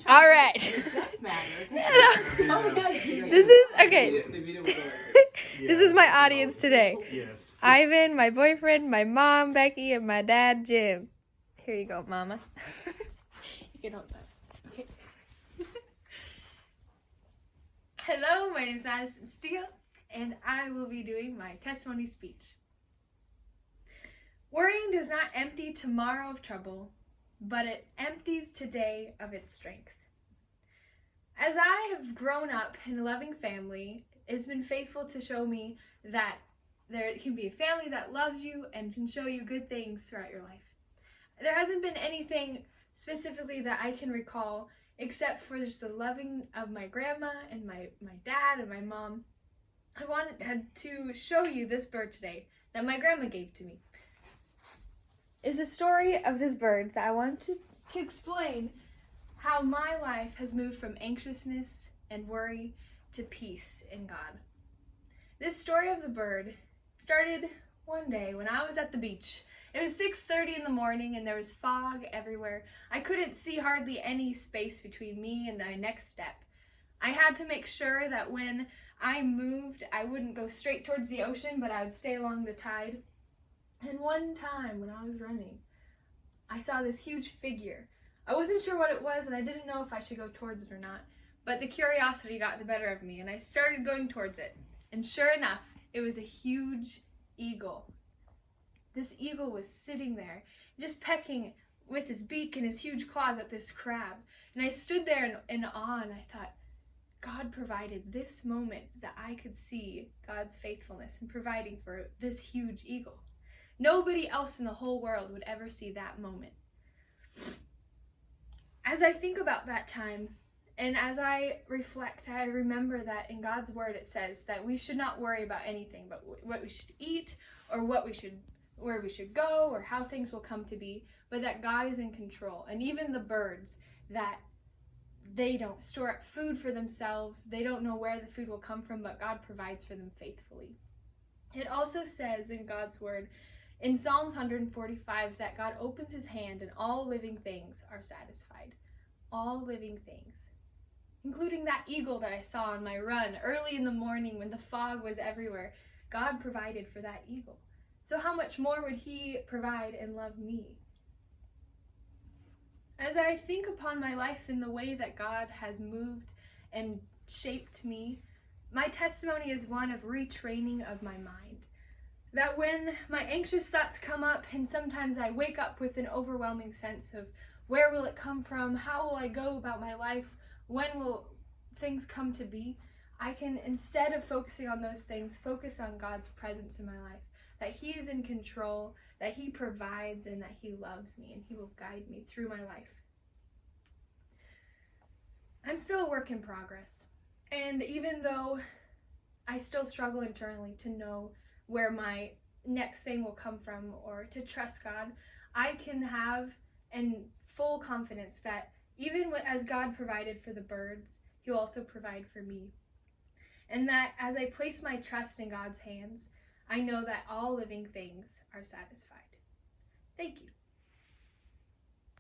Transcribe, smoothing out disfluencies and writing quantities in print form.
All right. This matter. This is okay. This is my audience today. Yes. Ivan, my boyfriend, my mom, Becky, and my dad, Jim. Here you go, Mama. You can hold that. Okay. Hello, my name is Madison Steele, and I will be doing my testimony speech. Worrying does not empty tomorrow of trouble, but it empties today of its strength. As I have grown up in a loving family, it's been faithful to show me that there can be a family that loves you and can show you good things throughout your life. There hasn't been anything specifically that I can recall except for just the loving of my grandma and my dad and my mom. I wanted to show you this bird today that my grandma gave to me. It's a story of this bird that I want to explain how my life has moved from anxiousness and worry to peace in God. This story of the bird started one day when I was at the beach. It was 6:30 in the morning and there was fog everywhere. I couldn't see hardly any space between me and my next step. I had to make sure that when I moved, I wouldn't go straight towards the ocean, but I would stay along the tide. And one time when I was running, I saw this huge figure. I wasn't sure what it was and I didn't know if I should go towards it or not, but the curiosity got the better of me and I started going towards it. And sure enough, it was a huge eagle. This eagle was sitting there, just pecking with his beak and his huge claws at this crab. And I stood there in awe and I thought, God provided this moment that I could see God's faithfulness in providing for this huge eagle. Nobody else in the whole world would ever see that moment. As I think about that time, and as I reflect, I remember that in God's word it says that we should not worry about anything but what we should eat or where we should go or how things will come to be, but that God is in control. And even the birds, that they don't store up food for themselves, they don't know where the food will come from, but God provides for them faithfully. It also says in God's word, in Psalms 145, that God opens his hand and all living things are satisfied. All living things. Including that eagle that I saw on my run early in the morning when the fog was everywhere. God provided for that eagle. So how much more would he provide and love me? As I think upon my life in the way that God has moved and shaped me, my testimony is one of retraining of my mind. That when my anxious thoughts come up and sometimes I wake up with an overwhelming sense of where will it come from, how will I go about my life, when will things come to be, I can, instead of focusing on those things, focus on God's presence in my life. That he is in control, that he provides, and that he loves me, and he will guide me through my life. I'm still a work in progress, and even though I still struggle internally to know where my next thing will come from or to trust God, I can have in full confidence that even as God provided for the birds, he'll also provide for me. And that as I place my trust in God's hands, I know that all living things are satisfied. Thank you.